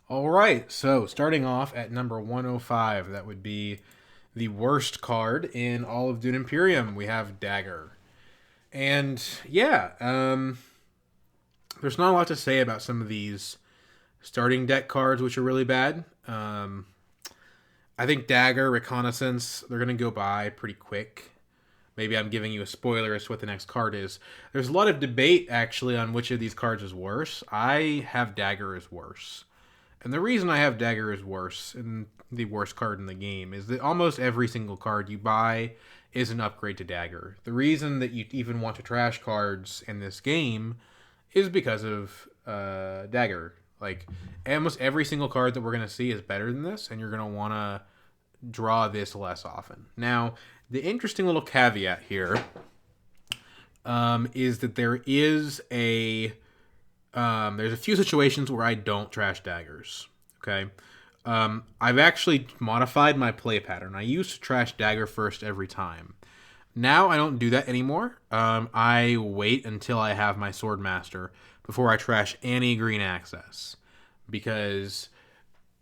All right, so starting off at number 105, that would be the worst card in all of Dune Imperium. We have Dagger. And yeah, there's not a lot to say about some of these starting deck cards, which are really bad. I think Dagger, Reconnaissance, they're going to go by pretty quick. Maybe I'm giving you a spoiler as to what the next card is. There's a lot of debate, actually, on which of these cards is worse. I have Dagger as worse. And the reason I have Dagger as worse and the worst card in the game is that almost every single card you buy is an upgrade to Dagger. The reason that you even want to trash cards in this game is because of Dagger. Like, almost every single card that we're going to see is better than this, and you're going to want to draw this less often. Now, the interesting little caveat here is that there's a few situations where I don't trash daggers. Okay. I've actually modified my play pattern. I used to trash dagger first every time. Now I don't do that anymore. I wait until I have my sword master before I trash any green access. Because,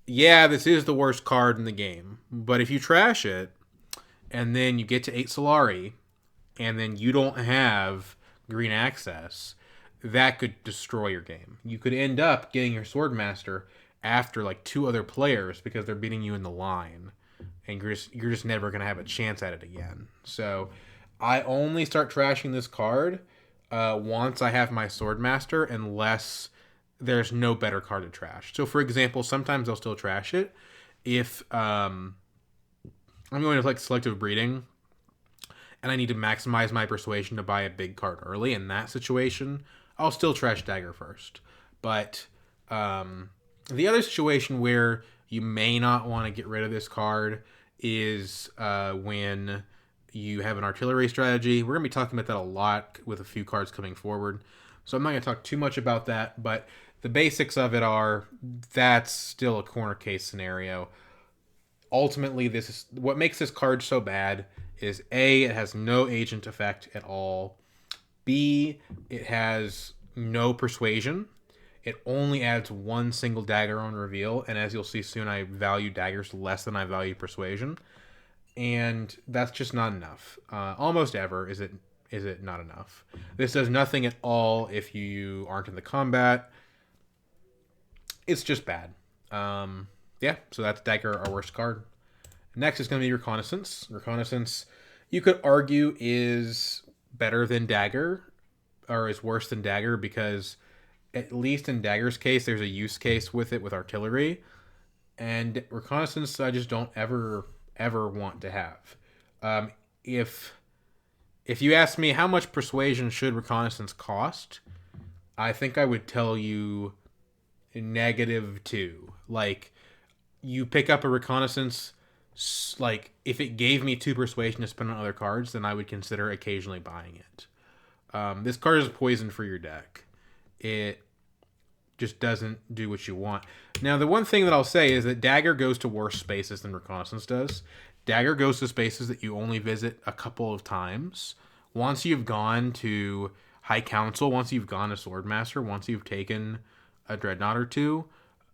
yeah, this is the worst card in the game. But if you trash it, and then you get to 8 Solari, and then you don't have green access, that could destroy your game. You could end up getting your Swordmaster after like 2 other players because they're beating you in the line, and you're just never gonna have a chance at it again. So I only start trashing this card once I have my Swordmaster, unless there's no better card to trash. So for example, sometimes I'll still trash it if I'm going to like selective breeding and I need to maximize my persuasion to buy a big card early. In that situation, I'll still trash Dagger first. But the other situation where you may not want to get rid of this card is when you have an artillery strategy. We're going to be talking about that a lot with a few cards coming forward. So I'm not going to talk too much about that, but the basics of it are that's still a corner case scenario. Ultimately, this is what makes this card so bad is A, it has no agent effect at all. B, it has no persuasion. It only adds one single dagger on reveal, and as you'll see soon, I value daggers less than I value persuasion, and that's just not enough. Almost ever is it not enough. This does nothing at all if you aren't in the combat. It's just bad. Yeah, so that's Dagger, our worst card. Next is going to be Reconnaissance. Reconnaissance, you could argue, is better than Dagger, or is worse than Dagger, because at least in Dagger's case, there's a use case with it with artillery. And Reconnaissance, I just don't ever want to have. If you ask me how much persuasion should Reconnaissance cost, I think I would tell you -2. Like, you pick up a Reconnaissance, like, if it gave me 2 persuasion to spend on other cards, then I would consider occasionally buying it. This card is poison for your deck. It just doesn't do what you want. Now, the one thing that I'll say is that Dagger goes to worse spaces than Reconnaissance does. Dagger goes to spaces that you only visit a couple of times. Once you've gone to High Council, once you've gone to Swordmaster, once you've taken a Dreadnought or two,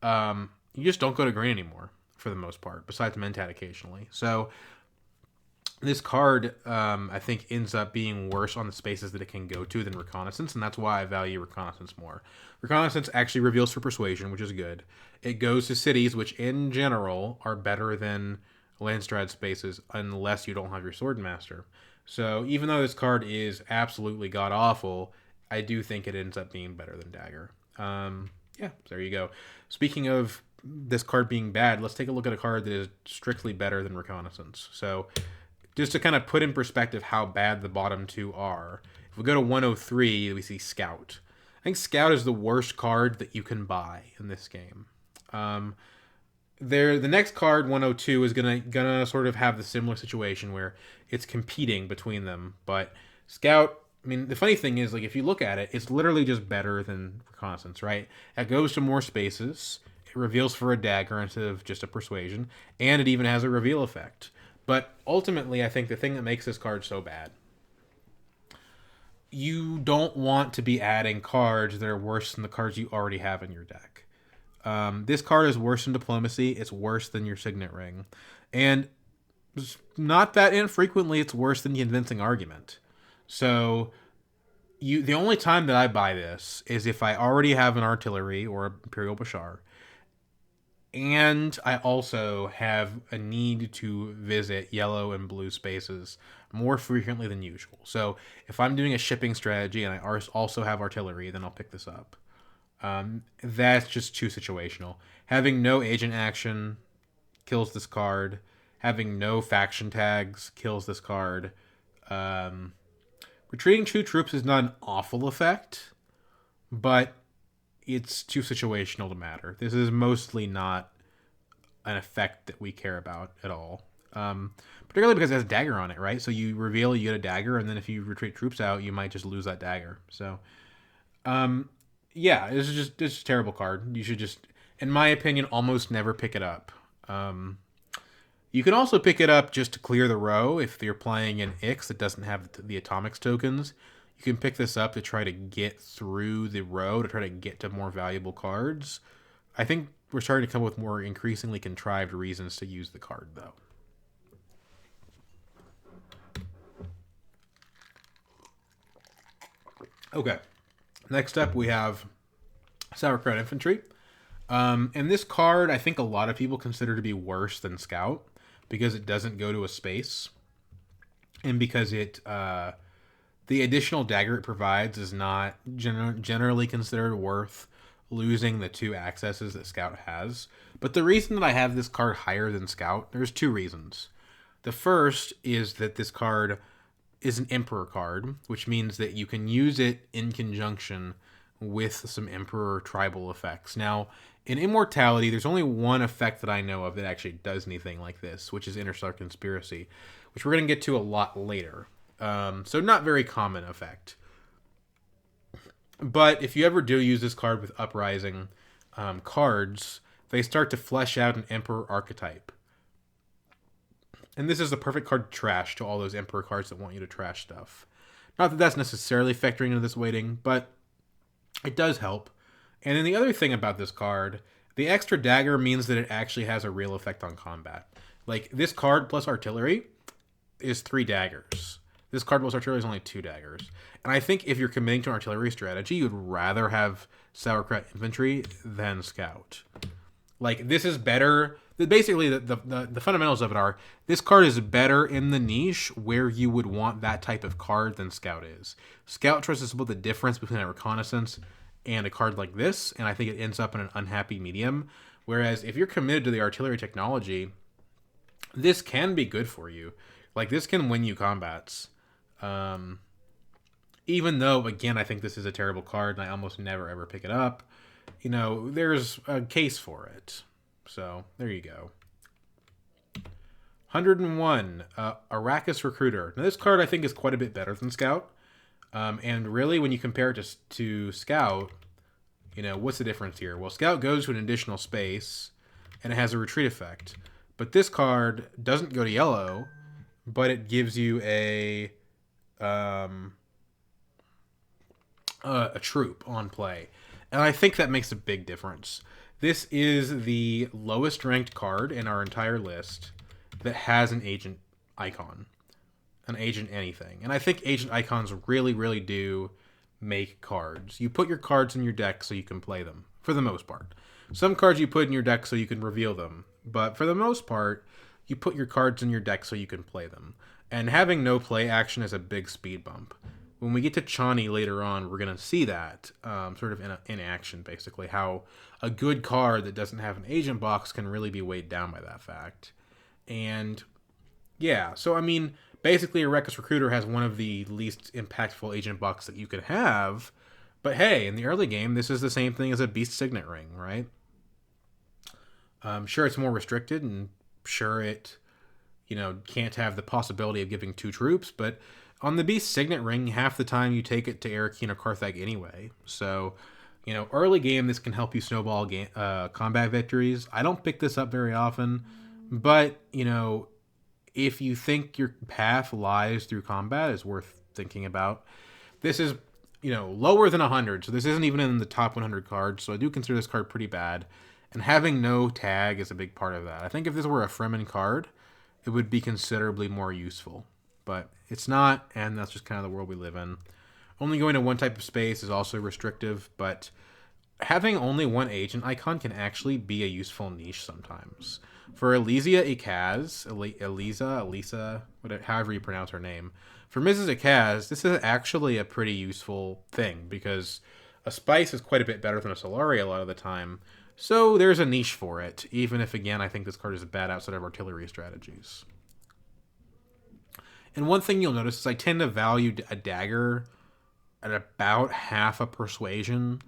you just don't go to green anymore for the most part, besides Mentat occasionally. So this card, I think, ends up being worse on the spaces that it can go to than Reconnaissance, and that's why I value Reconnaissance more. Reconnaissance actually reveals for Persuasion, which is good. It goes to cities, which in general are better than Landstrad spaces, unless you don't have your Swordmaster. So even though this card is absolutely god-awful, I do think it ends up being better than Dagger. Yeah, so there you go. Speaking of this card being bad, let's take a look at a card that is strictly better than Reconnaissance. So just to kind of put in perspective how bad the bottom 2 are, if we go to 103, we see Scout. I think Scout is the worst card that you can buy in this game. The next card, 102, is gonna sort of have the similar situation where it's competing between them. But Scout, I mean, the funny thing is, like, if you look at it, it's literally just better than Reconnaissance, right? It goes to more spaces. It reveals for a dagger instead of just a persuasion, and it even has a reveal effect. But ultimately, I think the thing that makes this card so bad, you don't want to be adding cards that are worse than the cards you already have in your deck. This card is worse than Diplomacy. It's worse than your Signet Ring. And not that infrequently, it's worse than the Convincing Argument. So the only time that I buy this is if I already have an Artillery or Imperial Bashar, and I also have a need to visit yellow and blue spaces more frequently than usual. So if I'm doing a shipping strategy and I also have Artillery, then I'll pick this up. That's just too situational. Having no agent action kills this card. Having no faction tags kills this card. Retreating two troops is not an awful effect, but it's too situational to matter. This is mostly not an effect that we care about at all. Particularly because it has a dagger on it, right? So you reveal you get a dagger, and then if you retreat troops out, you might just lose that dagger. So, yeah, it's just a terrible card. You should just, in my opinion, almost never pick it up. You can also pick it up just to clear the row if you're playing an Ix that doesn't have the atomics tokens. You can pick this up to try to get through the row, to try to get to more valuable cards. I think we're starting to come up with more increasingly contrived reasons to use the card, though. Okay. Next up, we have Sauerkraut Infantry. And this card, I think a lot of people consider to be worse than Scout because it doesn't go to a space, and because the additional dagger it provides is not generally considered worth losing the 2 accesses that Scout has. But the reason that I have this card higher than Scout, there's 2 reasons. The first is that this card is an Emperor card, which means that you can use it in conjunction with some Emperor tribal effects. Now, in Immortality, there's only one effect that I know of that actually does anything like this, which is Interstar Conspiracy, which we're going to get to a lot later. So not very common effect. But if you ever do use this card with Uprising cards, they start to flesh out an Emperor archetype. And this is the perfect card to trash to all those Emperor cards that want you to trash stuff. Not that that's necessarily factoring into this weighting, but it does help. And then the other thing about this card, the extra dagger means that it actually has a real effect on combat. Like, this card plus Artillery is 3 daggers. This card plus Artillery is only 2 daggers. And I think if you're committing to an Artillery strategy, you'd rather have Sauerkraut Infantry than Scout. Like, this is better. Basically, the fundamentals of it are, this card is better in the niche where you would want that type of card than Scout is. Scout tries to split the difference between a Reconnaissance and a card like this, and I think it ends up in an unhappy medium. Whereas if you're committed to the Artillery technology, this can be good for you. Like, this can win you combats. Even though, again, I think this is a terrible card and I almost never ever pick it up. You know, there's a case for it. So, there you go. 101, Arrakis Recruiter. Now, this card I think is quite a bit better than Scout. And really, when you compare it to Scout, you know, what's the difference here? Well, Scout goes to an additional space, and it has a retreat effect. But this card doesn't go to yellow, but it gives you a troop on play. And I think that makes a big difference. This is the lowest ranked card in our entire list that has an agent icon. An agent anything. And I think agent icons really, really do make cards. You put your cards in your deck so you can play them, for the most part. Some cards you put in your deck so you can reveal them. But for the most part, you put your cards in your deck so you can play them. And having no play action is a big speed bump. When we get to Chani later on, we're going to see that sort of in action, basically. How a good card that doesn't have an agent box can really be weighed down by that fact. And, yeah, so, I mean, basically, Arrakis Recruiter has one of the least impactful agent box that you could have. But, hey, in the early game, this is the same thing as a Beast Signet Ring, right? Sure, it's more restricted, and sure, it, you know, can't have the possibility of giving 2 troops, but on the Beast Signet Ring, half the time you take it to Arakeen or Carthag anyway. So, you know, early game, this can help you snowball combat victories. I don't pick this up very often, but, you know, if you think your path lies through combat, it's worth thinking about. This is, you know, lower than 100, so this isn't even in the top 100 cards, so I do consider this card pretty bad. And having no tag is a big part of that. I think if this were a Fremen card, it would be considerably more useful. But it's not, and that's just kind of the world we live in. Only going to one type of space is also restrictive, but having only one agent icon can actually be a useful niche sometimes. For Elysia Ikaz, Elisa, whatever, however you pronounce her name, for Mrs. Ikaz, this is actually a pretty useful thing because a spice is quite a bit better than a Solari a lot of the time. So there's a niche for it, even if, again, I think this card is bad outside of artillery strategies. And one thing you'll notice is I tend to value a dagger at about half a persuasion,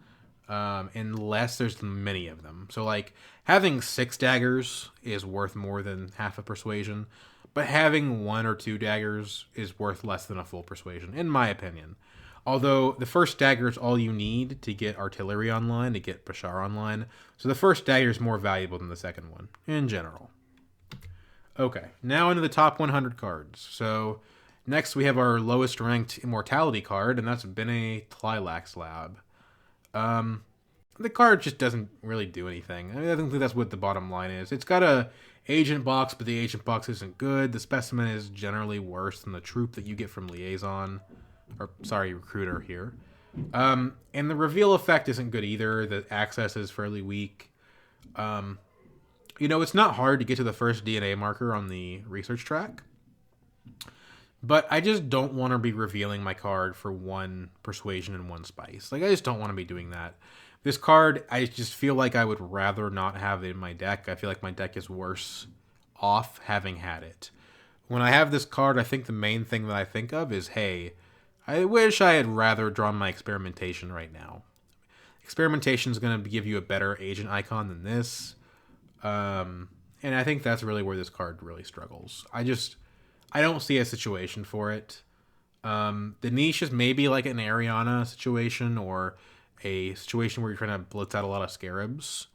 unless there's many of them. So, like, having 6 daggers is worth more than half a persuasion, but having 1 or 2 daggers is worth less than a full persuasion, in my opinion. Although the first dagger is all you need to get artillery online, to get Bashar online, so the first dagger is more valuable than the second one, in general. Okay, now into the top 100 cards. So next we have our lowest ranked immortality card, and that's Bene Tlilax Lab. The card just doesn't really do anything. I don't think that's what the bottom line is. It's got a agent box, but the agent box isn't good. The specimen is generally worse than the troop that you get from Liaison. Or, sorry, Recruiter here. And the reveal effect isn't good either. The access is fairly weak. It's not hard to get to the first DNA marker on the research track. But I just don't want to be revealing my card for 1 persuasion and 1 spice. Like, I just don't want to be doing that. This card, I just feel like I would rather not have it in my deck. I feel like my deck is worse off having had it. When I have this card, I think the main thing that I think of is, hey, I wish I had rather drawn my experimentation right now. Experimentation is going to give you a better agent icon than this. And I think that's really where this card really struggles. I don't see a situation for it. The niche is maybe like an Ariana situation or a situation where you're trying to blitz out a lot of scarabs,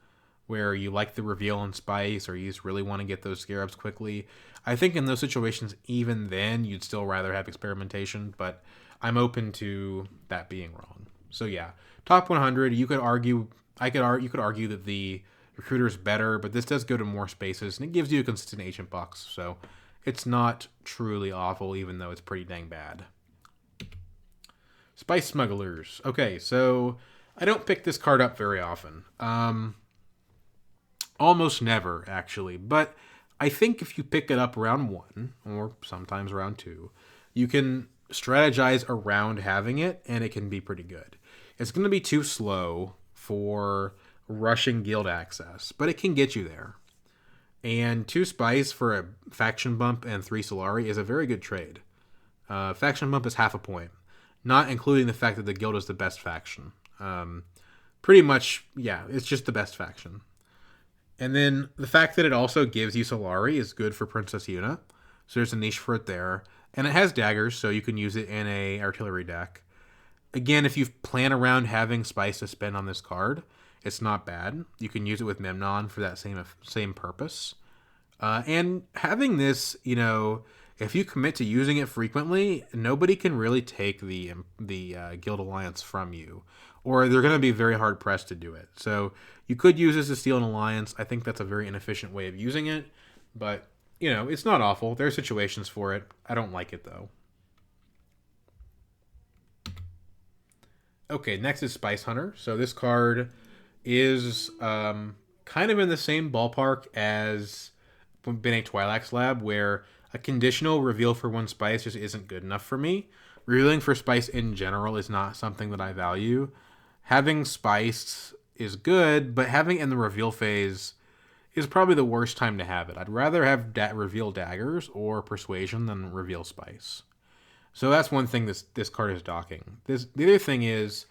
where you like the reveal and spice, or you just really want to get those scarabs quickly. I think in those situations, even then, you'd still rather have experimentation, but I'm open to that being wrong. So yeah, top 100. You could argue that the Recruiter is better, but this does go to more spaces, and it gives you a consistent agent box, so it's not truly awful, even though it's pretty dang bad. Spice Smugglers. Okay, so I don't pick this card up very often. Almost never, actually. But I think if you pick it up round 1, or sometimes round 2, you can strategize around having it, and it can be pretty good. It's going to be too slow for rushing guild access, but it can get you there. And 2 spice for a faction bump and 3 Solari is a very good trade. Faction bump is half a point, not including the fact that the guild is the best faction. Pretty much, yeah, it's just the best faction. And then the fact that it also gives you Solari is good for Princess Yuna, so there's a niche for it there. And it has daggers, so you can use it in a artillery deck. Again, if you plan around having spice to spend on this card, it's not bad. You can use it with Memnon for that same purpose. And having this, if you commit to using it frequently, nobody can really take the Guild Alliance from you, or they're going to be very hard pressed to do it. So you could use this to steal an alliance. I think that's a very inefficient way of using it, but it's not awful. There are situations for it. I don't like it though. Okay, next is Spice Hunter. So this card is kind of in the same ballpark as Bene Twi'lek's Lab, where a conditional reveal for 1 spice just isn't good enough for me. Revealing for spice in general is not something that I value. Having spice is good, but having it in the reveal phase is probably the worst time to have it. I'd rather have reveal daggers or persuasion than reveal spice. So that's one thing this card is docking. The other thing is,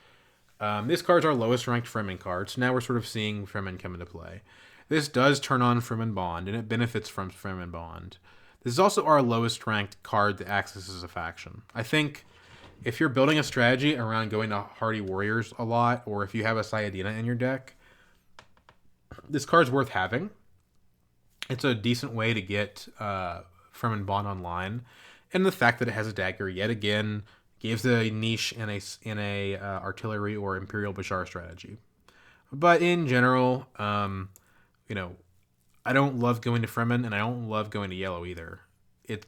this card's our lowest ranked Fremen card, so now we're sort of seeing Fremen come into play. This does turn on Fremen Bond, and it benefits from Fremen Bond. This is also our lowest ranked card that accesses a faction. I think if you're building a strategy around going to Hardy Warriors a lot, or if you have a Sayadina in your deck, this card's worth having. It's a decent way to get Fremen Bond online, and the fact that it has a dagger yet again gives a niche in a artillery or Imperial Bashar strategy. But in general, You know, I don't love going to Fremen, and I don't love going to Yellow either.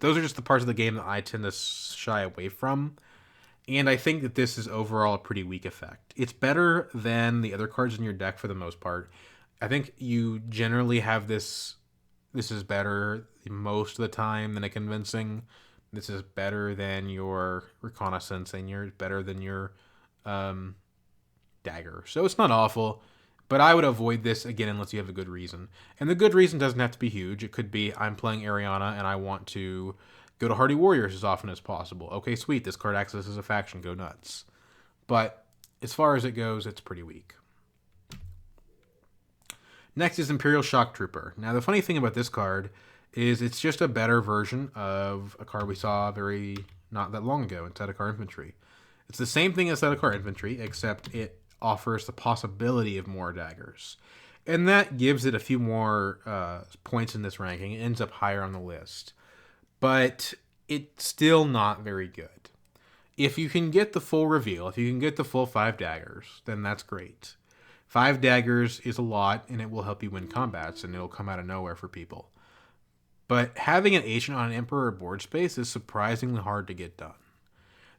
Those are just the parts of the game that I tend to shy away from. And I think that this is overall a pretty weak effect. It's better than the other cards in your deck for the most part. I think you generally have this. This is better most of the time than a convincing. This is better than your reconnaissance, and you're better than your um, dagger. So it's not awful, but I would avoid this again unless you have a good reason. And the good reason doesn't have to be huge. It could be I'm playing Ariana and I want to go to Hardy Warriors as often as possible. Okay, sweet. This card acts as a faction. Go nuts. But as far as it goes, it's pretty weak. Next is Imperial Shock Trooper. Now, the funny thing about this card is it's just a better version of a card we saw very not that long ago in Zedekar Infantry. It's the same thing as Zedekar Infantry, except it offers the possibility of more daggers. And that gives it a few more points in this ranking. It ends up higher on the list. But it's still not very good. If you can get the full reveal, if you can get the full 5 daggers, then that's great. 5 daggers is a lot, and it will help you win combats, and it'll come out of nowhere for people. But having an agent on an Emperor board space is surprisingly hard to get done.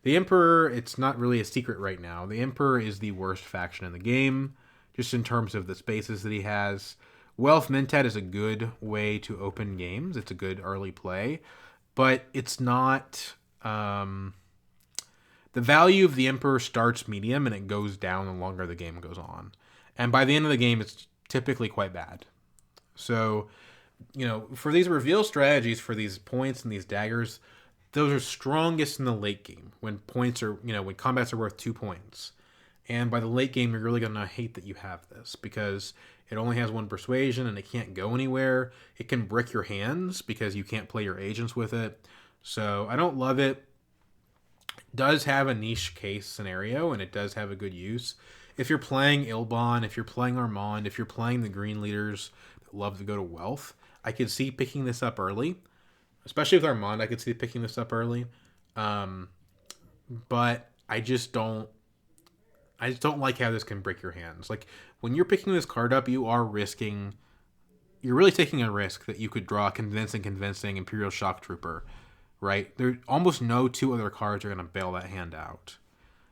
The Emperor, it's not really a secret right now. The Emperor is the worst faction in the game, just in terms of the spaces that he has. Wealth Mentat is a good way to open games. It's a good early play, but it's not... the value of the Emperor starts medium, and it goes down the longer the game goes on. And by the end of the game, it's typically quite bad. So, for these reveal strategies, for these points and these daggers, those are strongest in the late game when points are, when combats are worth 2 points. And by the late game, you're really going to hate that you have this because it only has 1 persuasion and it can't go anywhere. It can brick your hands because you can't play your agents with it. So I don't love it. It does have a niche case scenario and it does have a good use. If you're playing Ilbon, if you're playing Armand, if you're playing the green leaders that love to go to wealth, I could see picking this up early. Especially with Armand, I could see picking this up early. But I just don't like how this can break your hands. Like, when you're picking this card up, you're really taking a risk that you could draw a convincing Imperial Shock Trooper, right? There almost no 2 other cards are going to bail that hand out.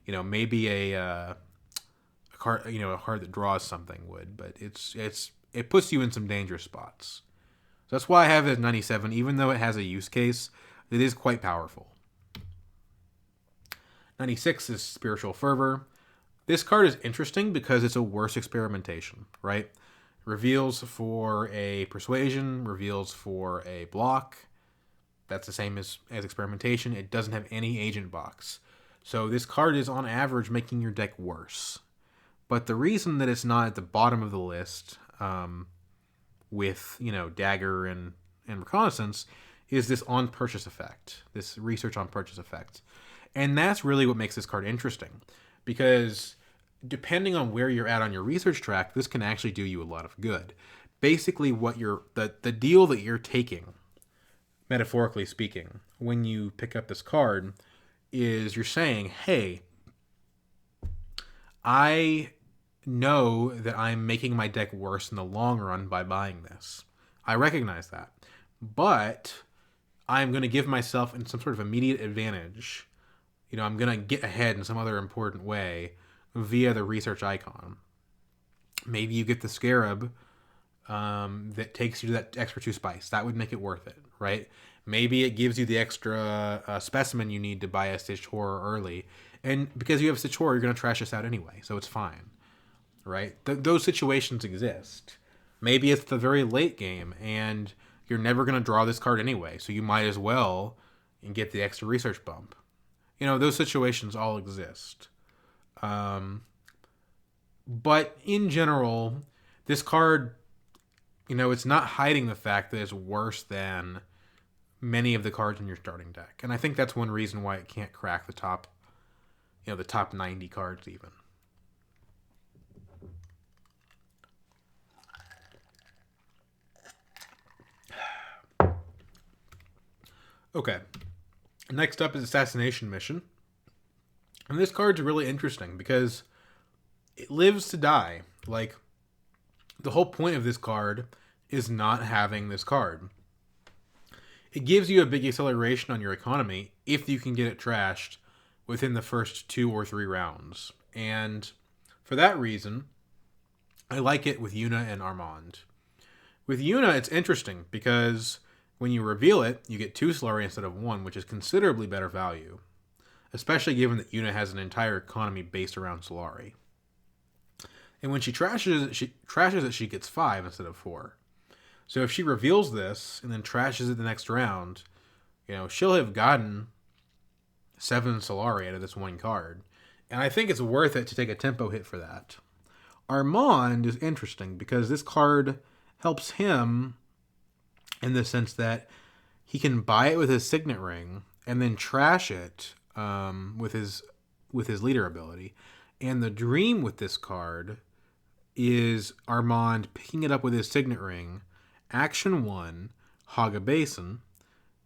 Maybe a card, a card that draws something would, but it puts you in some dangerous spots. So that's why I have it at 97, even though it has a use case, it is quite powerful. 96 is Spiritual Fervor. This card is interesting because it's a worse experimentation, right? Reveals for a persuasion, reveals for a block. That's the same as experimentation. It doesn't have any agent box. So this card is on average making your deck worse. But the reason that it's not at the bottom of the list, with dagger and reconnaissance, is this on purchase effect, this research on purchase effect. And that's really what makes this card interesting, because depending on where you're at on your research track, this can actually do you a lot of good. Basically, what the deal that you're taking, metaphorically speaking, when you pick up this card, is you're saying, hey, I know that I'm making my deck worse in the long run by buying this. I recognize that. But I'm going to give myself in some sort of immediate advantage. I'm going to get ahead in some other important way via the research icon. Maybe you get the Scarab that takes you to that extra 2 spice. That would make it worth it, right? Maybe it gives you the extra specimen you need to buy a Stitched Horror early. And because you have Stitched Horror, you're going to trash this out anyway, so it's fine. Right? Those situations exist. Maybe it's the very late game, and you're never going to draw this card anyway, so you might as well and get the extra research bump. Those situations all exist. But in general, this card, it's not hiding the fact that it's worse than many of the cards in your starting deck. And I think that's one reason why it can't crack the top 90 cards even. Okay, next up is Assassination Mission. And this card's really interesting because it lives to die. Like, the whole point of this card is not having this card. It gives you a big acceleration on your economy if you can get it trashed within the first 2 or 3 rounds. And for that reason, I like it with Yuna and Armand. With Yuna, it's interesting because when you reveal it, you get 2 Solari instead of 1, which is considerably better value, especially given that Yuna has an entire economy based around Solari. And when she trashes it, she gets 5 instead of 4. So if she reveals this and then trashes it the next round, she'll have gotten 7 Solari out of this one card. And I think it's worth it to take a tempo hit for that. Armand is interesting because this card helps him in the sense that he can buy it with his signet ring and then trash it with his leader ability. And the dream with this card is Armand picking it up with his signet ring, action 1, hog a basin,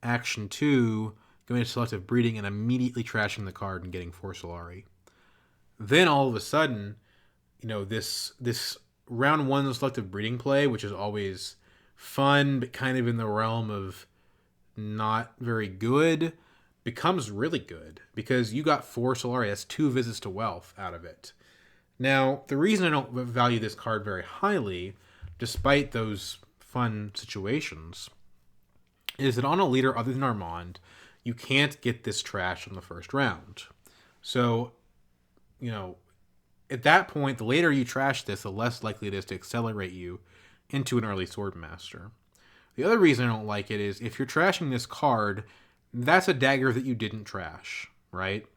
action 2, going to selective breeding and immediately trashing the card and getting 4 Solari. Then all of a sudden, this round 1 selective breeding play, which is always fun but kind of in the realm of not very good, becomes really good because you got 4 Solari. That's 2 visits to wealth out of it. Now, the reason I don't value this card very highly, despite those fun situations, is that on a leader other than Armand, you can't get this trash in the first round. So, at that point, the later you trash this, the less likely it is to accelerate you into an early Swordmaster. The other reason I don't like it is if you're trashing this card, that's a dagger that you didn't trash, right?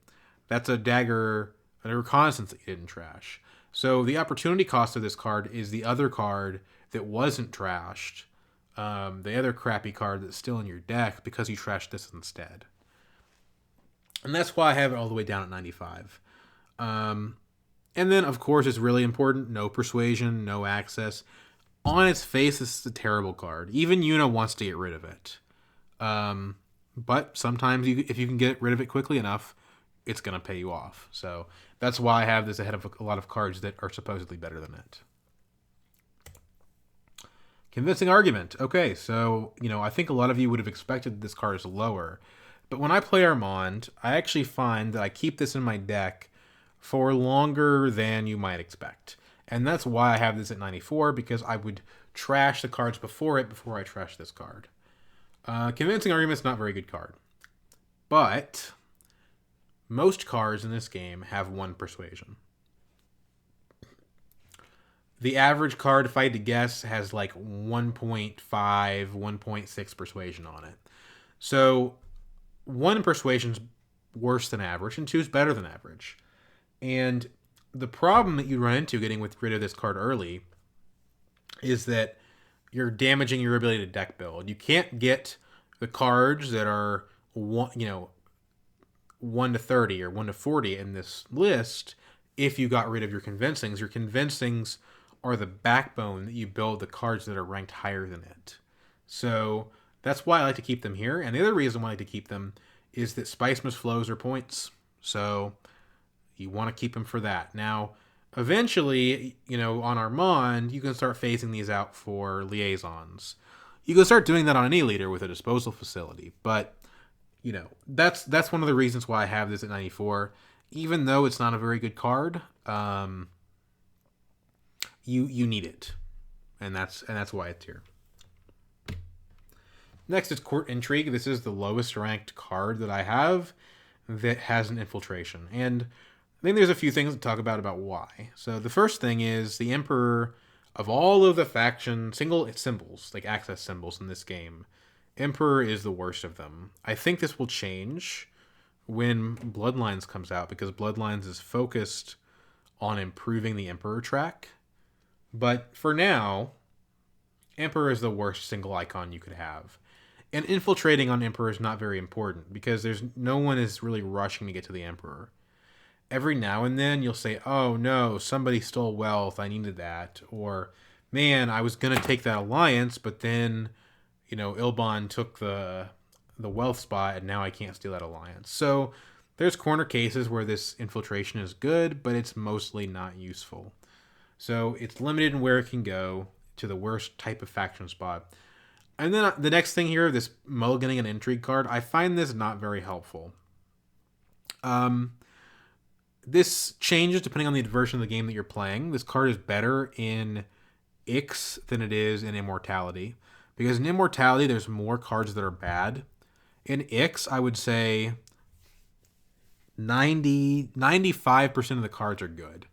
That's a dagger, a reconnaissance that you didn't trash. So the opportunity cost of this card is the other card that wasn't trashed, the other crappy card that's still in your deck because you trashed this instead. And that's why I have it all the way down at 95. And then, of course, it's really important, no persuasion, no access. On its face, this is a terrible card. Even Yuna wants to get rid of it. But sometimes, if you can get rid of it quickly enough, it's going to pay you off. So that's why I have this ahead of a lot of cards that are supposedly better than it. Convincing argument. Okay, so, I think a lot of you would have expected this card is lower. But when I play Armand, I actually find that I keep this in my deck for longer than you might expect. And that's why I have this at 94, because I would trash the cards before I trash this card. Convincing Argument's not a very good card. But most cards in this game have 1 persuasion. The average card, if I had to guess, has like 1.5, 1.6 persuasion on it. So 1 persuasion's worse than average, and 2 is better than average. And the problem that you run into getting rid of this card early is that you're damaging your ability to deck build. You can't get the cards that are 1 to 30 or 1 to 40 in this list if you got rid of your convincings. Your convincings are the backbone that you build the cards that are ranked higher than it. So that's why I like to keep them here. And the other reason why I like to keep them is that Spice Must Flows are points. So you want to keep them for that. Now, eventually, on Armand, you can start phasing these out for liaisons. You can start doing that on any leader with a disposal facility. But, that's one of the reasons why I have this at 94. Even though it's not a very good card, you need it. And that's why it's here. Next is Court Intrigue. This is the lowest ranked card that I have that has an infiltration. And I think there's a few things to talk about why. So the first thing is the Emperor, of all of the faction single symbols, like access symbols in this game, Emperor is the worst of them. I think this will change when Bloodlines comes out, because Bloodlines is focused on improving the Emperor track. But for now, Emperor is the worst single icon you could have. And infiltrating on Emperor is not very important because no one is really rushing to get to the Emperor. Every now and then you'll say, oh no, somebody stole wealth, I needed that. Or, man, I was going to take that alliance, but then, Ilban took the wealth spot and now I can't steal that alliance. So there's corner cases where this infiltration is good, but it's mostly not useful. So it's limited in where it can go. to the worst type of faction spot. And then the next thing here, this mulliganing an intrigue card, I find this not very helpful. This changes depending on the version of the game that you're playing. This card is better in Ix than it is in Immortality. Because in Immortality, there's more cards that are bad. In Ix, I would say 95% of the cards are good.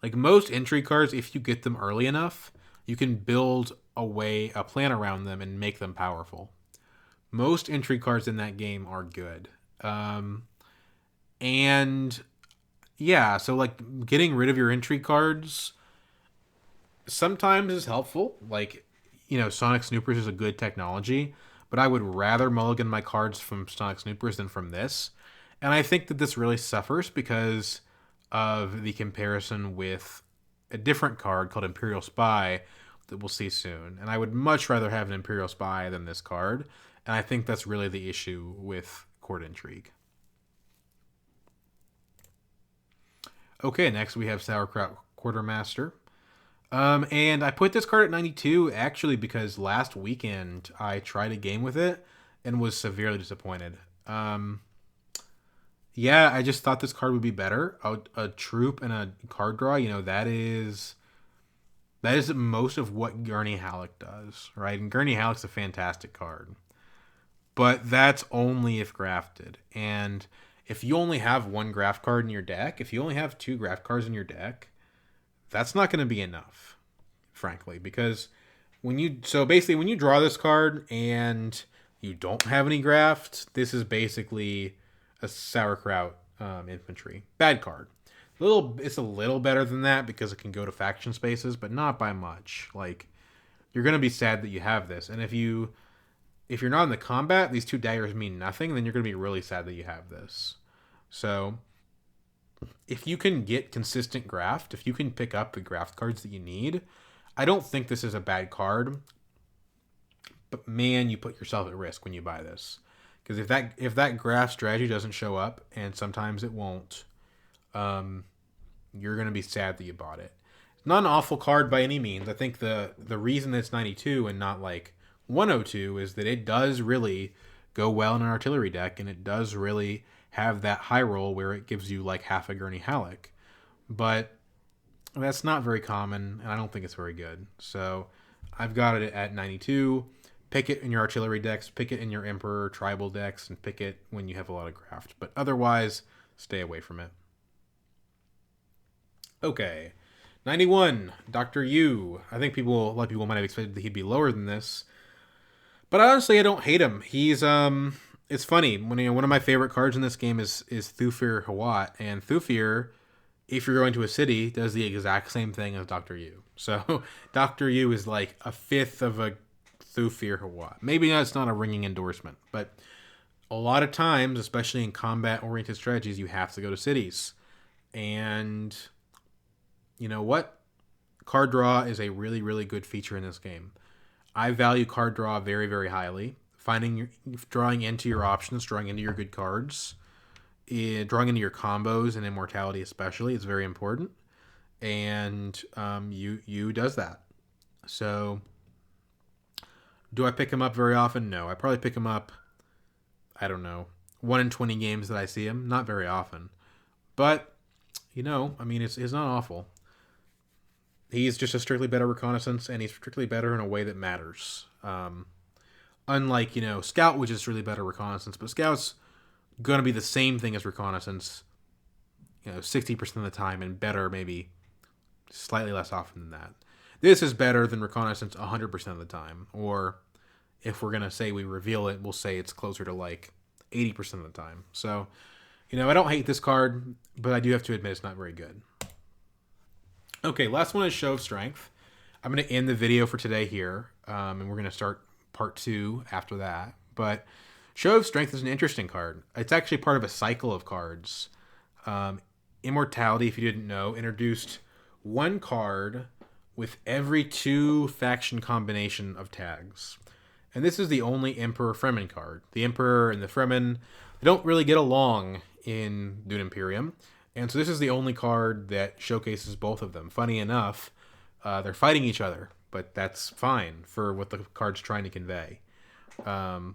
Like most intrigue cards, if you get them early enough, you can build a plan around them and make them powerful. Most intrigue cards in that game are good. And yeah, so like getting rid of your intrigue cards sometimes is helpful. Like, Sonic Snoopers is a good technology, but I would rather mulligan my cards from Sonic Snoopers than from this. And I think that this really suffers because of the comparison with a different card called Imperial Spy that we'll see soon. And I would much rather have an Imperial Spy than this card. And I think that's really the issue with Court Intrigue. Okay, next we have Sauerkraut Quartermaster. And I put this card at 92 actually because last weekend I tried a game with it and was severely disappointed. Yeah, I just thought this card would be better. A troop and a card draw, that is most of what Gurney Halleck does, right? And Gurney Halleck's a fantastic card. But that's only if grafted. And if you only have one graft card in your deck, if you only have 2 graft cards in your deck, that's not going to be enough, frankly, because when you draw this card and you don't have any graft, this is basically a Sauerkraut infantry. Bad card. It's a little better than that because it can go to faction spaces, but not by much. Like, you're going to be sad that you have this. And if you're not in the combat, these 2 daggers mean nothing, then you're going to be really sad that you have this. So if you can get consistent graft, if you can pick up the graft cards that you need, I don't think this is a bad card. But man, you put yourself at risk when you buy this. Because if that graft strategy doesn't show up, and sometimes it won't, you're going to be sad that you bought it. It's not an awful card by any means. I think the reason that it's 92 and not like 102 is that it does really go well in an artillery deck, and it does really have that high roll where it gives you like half a Gurney Halleck. But that's not very common, and I don't think it's very good. So I've got it at 92. Pick it in your artillery decks, pick it in your Emperor tribal decks, and pick it when you have a lot of graft. But otherwise, stay away from it. Okay, 91, Dr. Yu. I think a lot of people might have expected that he'd be lower than this. But honestly, I don't hate him. He's it's funny when one of my favorite cards in this game is Thufir Hawat, and Thufir, if you're going to a city, does the exact same thing as Dr. Yu. So Dr. Yu is like a fifth of a Thufir Hawat. Maybe that's not a ringing endorsement, but a lot of times, especially in combat-oriented strategies, you have to go to cities. And you know what? Card draw is a really, really good feature in this game. I value card draw very, very highly. Drawing into your options, drawing into your good cards, drawing into your combos and Immortality especially is very important. And you does that. So do I pick him up very often? No. I probably pick him up, I don't know, 1 in 20 games that I see him. Not very often. But, it's not awful. He's just a strictly better reconnaissance, and he's strictly better in a way that matters. Unlike, Scout, which is really better reconnaissance, but Scout's going to be the same thing as reconnaissance, 60% of the time, and better maybe slightly less often than that. This is better than reconnaissance 100% of the time, or if we're going to say we reveal it, we'll say it's closer to like 80% of the time. So, I don't hate this card, but I do have to admit it's not very good. Okay, last one is Show of Strength. I'm going to end the video for today here, and we're going to start part 2 after that. But Show of Strength is an interesting card. It's actually part of a cycle of cards. Immortality, if you didn't know, introduced one card with every 2 faction combination of tags. And this is the only Emperor-Fremen card. The Emperor and the Fremen, they don't really get along in Dune Imperium. And so this is the only card that showcases both of them. Funny enough, they're fighting each other, but that's fine for what the card's trying to convey. Um,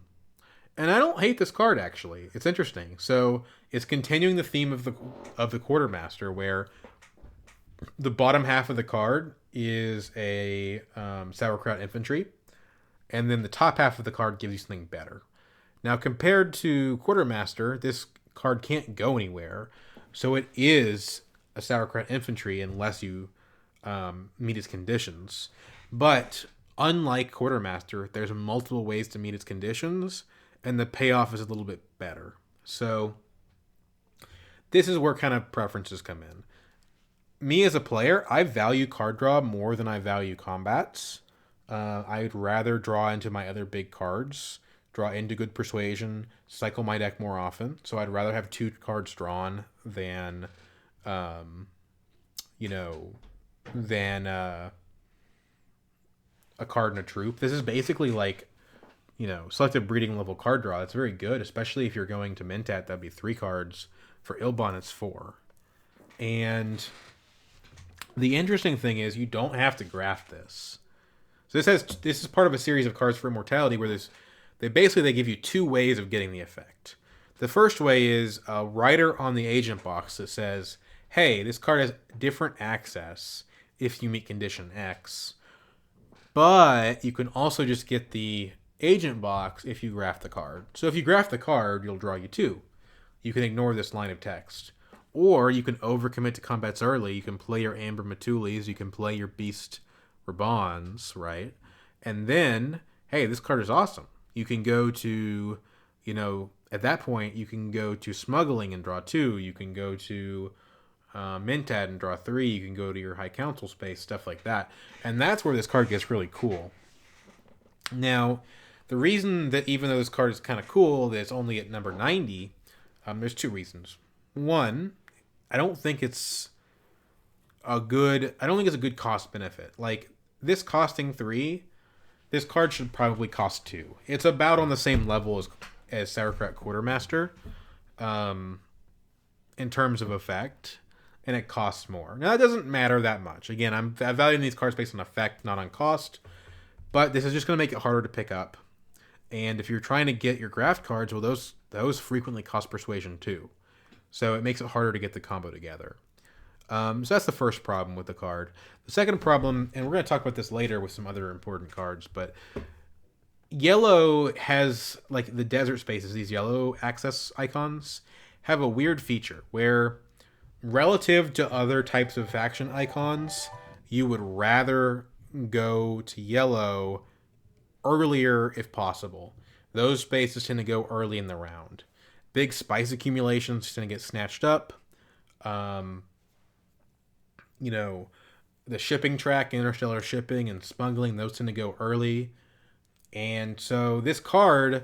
and I don't hate this card actually. It's interesting. So it's continuing the theme of the quartermaster, where the bottom half of the card is a sauerkraut infantry, and then the top half of the card gives you something better. Now, compared to quartermaster, this card can't go anywhere, so it is a sauerkraut infantry unless you meet its conditions. But unlike quartermaster, there's multiple ways to meet its conditions, and the payoff is a little bit better. So this is where kind of preferences come in. Me as a player, I value card draw more than I value combats. I'd rather draw into my other big cards, draw into good persuasion, cycle my deck more often. So I'd rather have 2 cards drawn than, you know, than a card and a troop. This is basically like, selective breeding level card draw. It's very good, especially if you're going to Mentat. That'd be 3 cards. For Ilbon, it's 4. And the interesting thing is you don't have to graft this. So this is part of a series of cards for Immortality where they give you 2 ways of getting the effect. The first way is a rider on the agent box that says, hey, this card has different access if you meet condition X. But you can also just get the agent box if you graft the card. So if you graft the card, you'll draw you 2. You can ignore this line of text. Or you can overcommit to combats early. You can play your Amber Matulis. You can play your Beast Rabans, right? And then, hey, this card is awesome. You can go to, at that point, you can go to Smuggling and draw 2. You can go to Mentat and draw 3. You can go to your High Council space, stuff like that. And that's where this card gets really cool. Now, the reason that even though this card is kind of cool, that it's only at number 90, there's 2 reasons. One, I don't think it's a good cost benefit. Like, this costing 3, this card should probably cost 2. It's about on the same level as Sauerkraut Quartermaster in terms of effect, and it costs more. Now, that doesn't matter that much. Again, I'm valuing these cards based on effect, not on cost, but this is just going to make it harder to pick up. And if you're trying to get your graft cards, well, those frequently cost persuasion too. So it makes it harder to get the combo together. So that's the first problem with the card. The second problem, and we're going to talk about this later with some other important cards, but yellow has, like, the desert spaces, these yellow access icons, have a weird feature where relative to other types of faction icons, you would rather go to yellow earlier if possible. Those spaces tend to go early in the round. Big spice accumulations tend to get snatched up. The shipping track, interstellar shipping, and smuggling, those tend to go early. And so this card,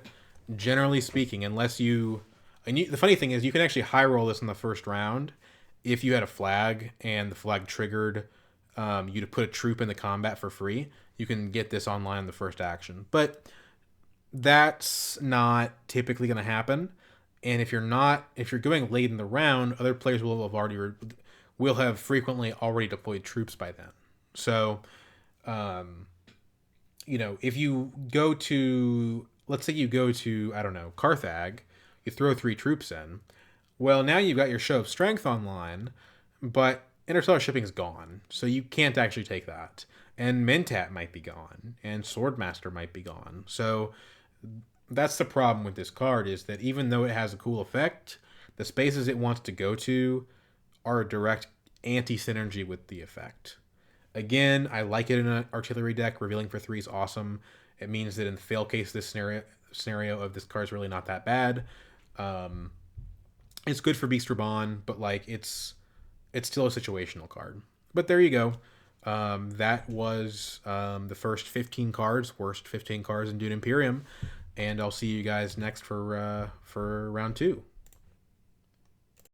generally speaking, the funny thing is you can actually high roll this in the first round if you had a flag and the flag triggered you to put a troop into combat for free. You can get this online in the first action. But that's not typically going to happen. And if you're going late in the round, other players will have frequently already deployed troops by then. So, if you go to, let's say you go to, I don't know, Carthage, you throw 3 troops in. Well, now you've got your show of strength online, but interstellar shipping is gone, so you can't actually take that. And Mentat might be gone, and Swordmaster might be gone. So that's the problem with this card, is that even though it has a cool effect, the spaces it wants to go to are a direct anti-synergy with the effect. Again, I like it in an artillery deck. Revealing for 3 is awesome. It means that in the fail case, this scenario of this card is really not that bad. It's good for Beast Raban, but it's still a situational card. But there you go. That was the first 15 cards, worst 15 cards in Dune Imperium. And I'll see you guys next for round 2.